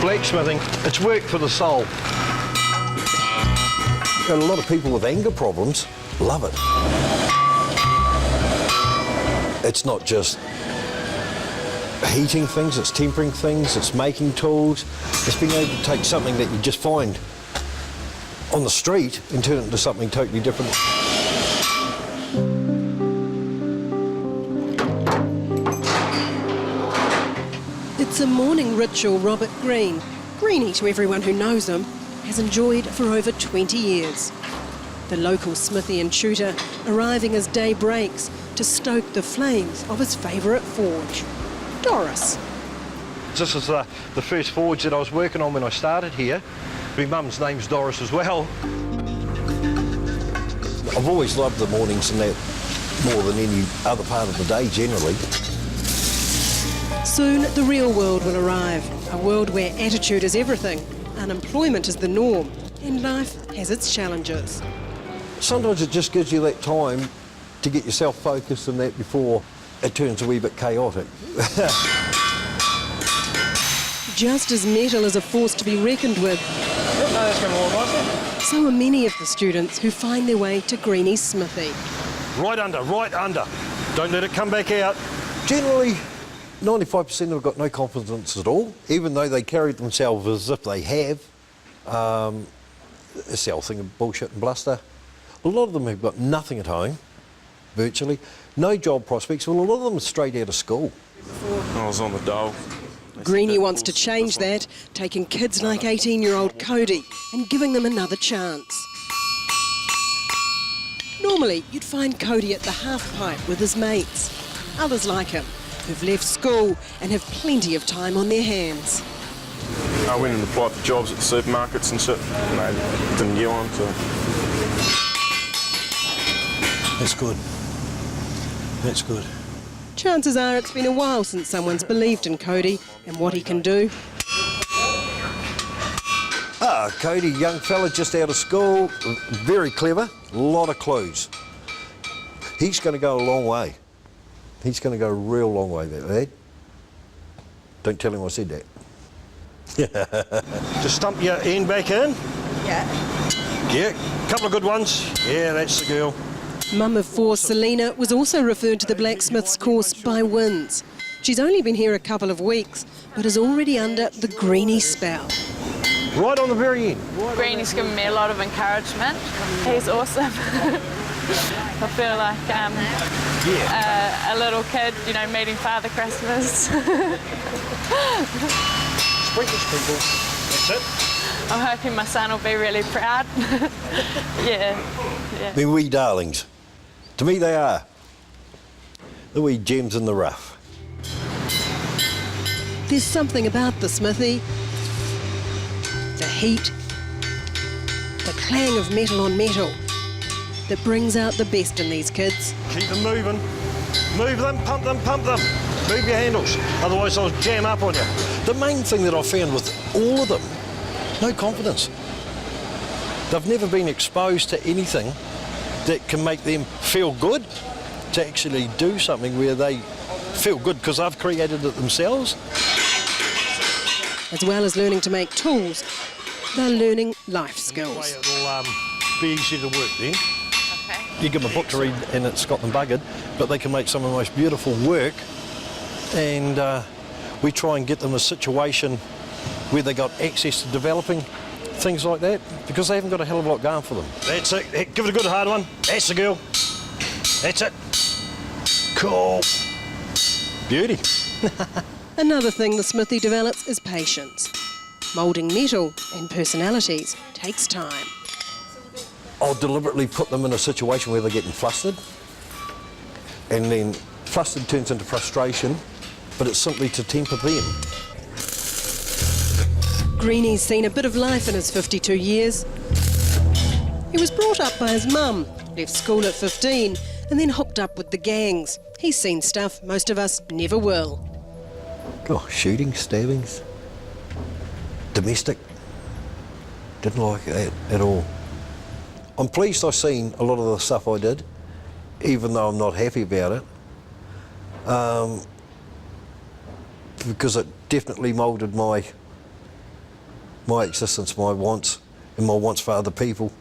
Blacksmithing, it's work for the soul. And a lot of people with anger problems love it. It's not just heating things, it's tempering things, it's making tools. It's being able to take something that you just find on the street and turn it into something totally different. It's a morning ritual Robert Greeny to everyone who knows him, has enjoyed for over 20 years. The local smithy and tutor arriving as day breaks to stoke the flames of his favourite forge, Doris. This is the first forge that I was working on when I started here. My mum's name's Doris as well. I've always loved the mornings and that more than any other part of the day generally. Soon the real world will arrive, a world where attitude is everything, unemployment is the norm, and life has its challenges. Sometimes it just gives you that time to get yourself focused and that before it turns a wee bit chaotic. Just as metal is a force to be reckoned with, so are many of the students who find their way to Greeny's smithy. Right under, right under. Don't let it come back out. Generally, 95% have got no confidence at all, even though they carry themselves as if they have. It's the old thing of bullshit and bluster. A lot of them have got nothing at home, virtually. No job prospects. Well, a lot of them are straight out of school. I was on the dole. Greeny wants to change that, taking kids like 18-year-old Cody and giving them another chance. Normally, you'd find Cody at the half-pipe with his mates. Others like him, who've left school and have plenty of time on their hands. I went and applied for jobs at the supermarkets and shit, and I didn't get one, so... That's good. That's good. Chances are it's been a while since someone's believed in Cody and what he can do. Cody, young fella just out of school, very clever, a lot of clues. He's going to go a long way. He's going to go a real long way, that lad. Don't tell him I said that. Just stump your end back in. Yeah. Yeah, couple of good ones. Yeah, that's the girl. Mum of four, Selena, was also referred to the blacksmith's course by Wins. She's only been here a couple of weeks, but is already under the Greeny spell. Right on the very end. Greeny's given me a lot of encouragement. He's awesome. I feel like a little kid, you know, meeting Father Christmas. Sprinkles, people. That's it. I'm hoping my son will be really proud. Yeah. They're wee darlings. To me, they are. The wee gems in the rough. There's something about the smithy, the heat, the clang of metal on metal, that brings out the best in these kids. Keep them moving. Move them, pump them, pump them. Move your handles, otherwise they'll jam up on you. The main thing that I found with all of them, no confidence. They've never been exposed to anything that can make them feel good, to actually do something where they feel good because they've created it themselves. As well as learning to make tools, they're learning life skills. It'll be easy to work then. Okay. You give them a book to read and it's got them buggered, but they can make some of the most beautiful work, and we try and get them a situation where they got access to developing things like that, because they haven't got a hell of a lot going for them. That's it. Hey, give it a good hard one. That's the girl. That's it. Cool. Beauty. Another thing the smithy develops is patience. Moulding metal and personalities takes time. I'll deliberately put them in a situation where they're getting flustered, and then flustered turns into frustration, but it's simply to temper them. Greeny's seen a bit of life in his 52 years. He was brought up by his mum, left school at 15, and then hooked up with the gangs. He's seen stuff most of us never will. Oh, shooting, stabbings, domestic. Didn't like that at all. I'm pleased I've seen a lot of the stuff I did, even though I'm not happy about it, because it definitely moulded my my existence, my wants, and my wants for other people.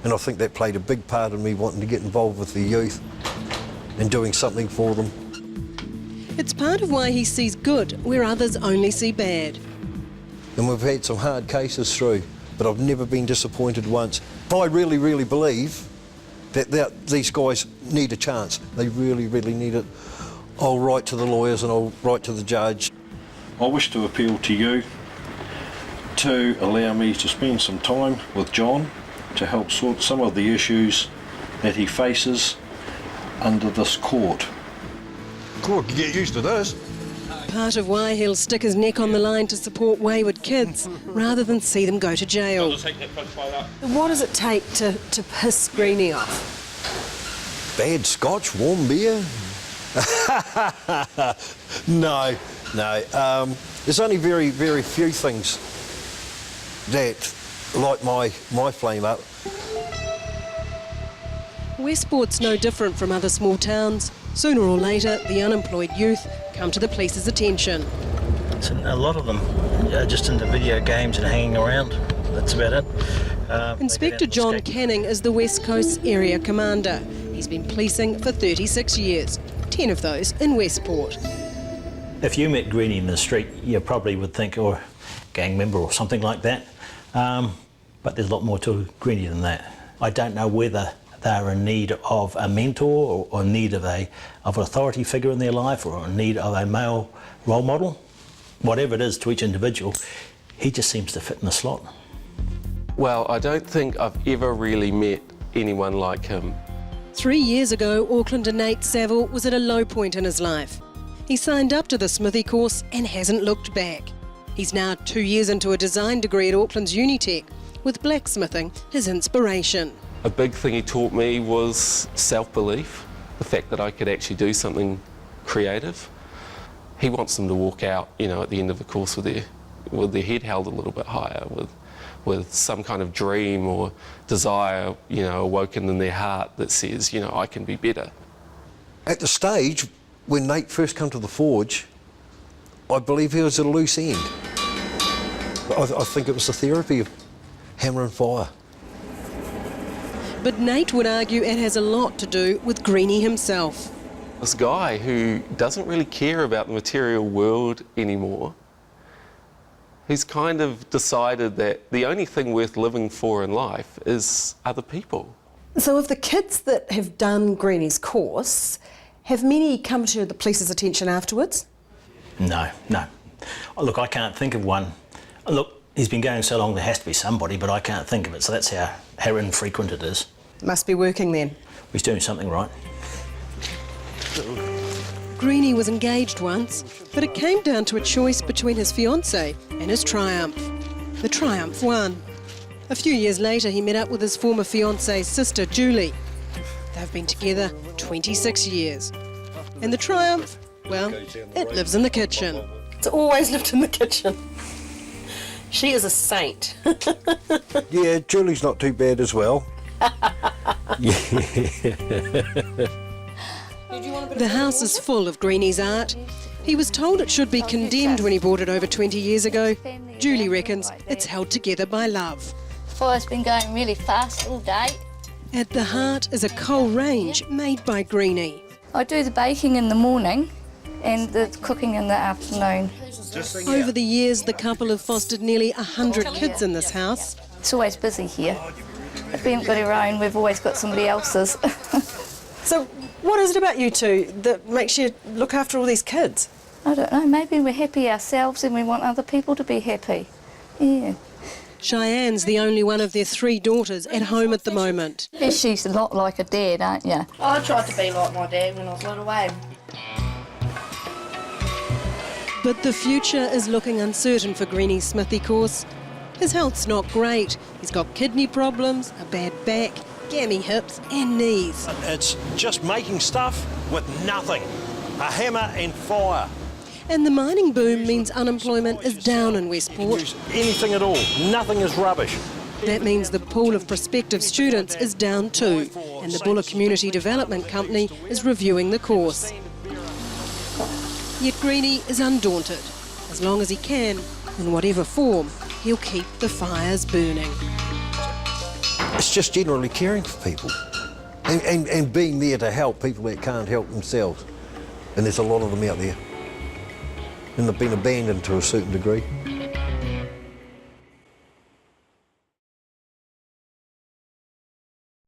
And I think that played a big part in me wanting to get involved with the youth and doing something for them. It's part of why he sees good where others only see bad. And we've had some hard cases through, but I've never been disappointed once. I really, really believe that these guys need a chance. They really, really need it. I'll write to the lawyers and I'll write to the judge. I wish to appeal to you to allow me to spend some time with John to help sort some of the issues that he faces under this court. Court can get used to this. Part of why he'll stick his neck on the line to support wayward kids rather than see them go to jail. What does it take to piss Greeny off? Bad scotch, warm beer? No. There's only very, very few things that light my flame up. Westport's no different from other small towns. Sooner or later, the unemployed youth come to the police's attention. A lot of them are just into video games and hanging around. That's about it. Inspector John Canning is the West Coast Area Commander. He's been policing for 36 years, 10 of those in Westport. If you met Greeny in the street, you probably would think, or gang member or something like that. But there's a lot more to Greeny than that. I don't know whether they're in need of a mentor or in need of an authority figure in their life or in need of a male role model. Whatever it is to each individual, he just seems to fit in the slot. Well, I don't think I've ever really met anyone like him. 3 years ago, Aucklander Nate Saville was at a low point in his life. He signed up to the smithy course and hasn't looked back. He's now 2 years into a design degree at Auckland's Unitec, with blacksmithing his inspiration. A big thing he taught me was self-belief, the fact that I could actually do something creative. He wants them to walk out, at the end of the course with their head held a little bit higher, with some kind of dream or desire, awoken in their heart that says, I can be better. At the stage when Nate first came to the forge, I believe he was at a loose end. I think it was the therapy of hammer and fire. But Nate would argue it has a lot to do with Greeny himself. This guy who doesn't really care about the material world anymore, who's kind of decided that the only thing worth living for in life is other people. So of the kids that have done Greeny's course, have many come to the police's attention afterwards? No. Look, I can't think of one. Look, he's been going so long there has to be somebody, but I can't think of it, so that's how infrequent it is. Must be working then. He's doing something right. Greeny was engaged once, but it came down to a choice between his fiancée and his Triumph. The Triumph won. A few years later, he met up with his former fiancée's sister, Julie. They've been together 26 years. And the Triumph, well, it lives in the kitchen. It's always lived in the kitchen. She is a saint. Yeah, Julie's not too bad as well. The house is full of Greeny's art. He was told it should be condemned when he bought it over 20 years ago. Julie reckons it's held together by love. Fire's been going really fast all day. At the heart is a coal range made by Greeny. I do the baking in the morning and the cooking in the afternoon. Over the years, the couple have fostered nearly 100 kids in this house. It's always busy here. If we haven't got our own, we've always got somebody else's. So what is it about you two that makes you look after all these kids? I don't know, maybe we're happy ourselves and we want other people to be happy. Yeah. Cheyenne's the only one of their 3 daughters at home at the moment. She's a lot like her dad, aren't you? I tried to be like my dad when I was little, But the future is looking uncertain for Greeny's smithy course. His health's not great. He's got kidney problems, a bad back, gammy hips and knees. It's just making stuff with nothing. A hammer and fire. And the mining boom means unemployment is down in Westport. Use anything at all. Nothing is rubbish. That means the pool of prospective students is down too, and the Buller Community Development Company is reviewing the course. Yet Greeny is undaunted. As long as he can, In whatever form, he'll keep the fires burning. It's just generally caring for people and being there to help people that can't help themselves. And there's a lot of them out there. And they've been abandoned to a certain degree.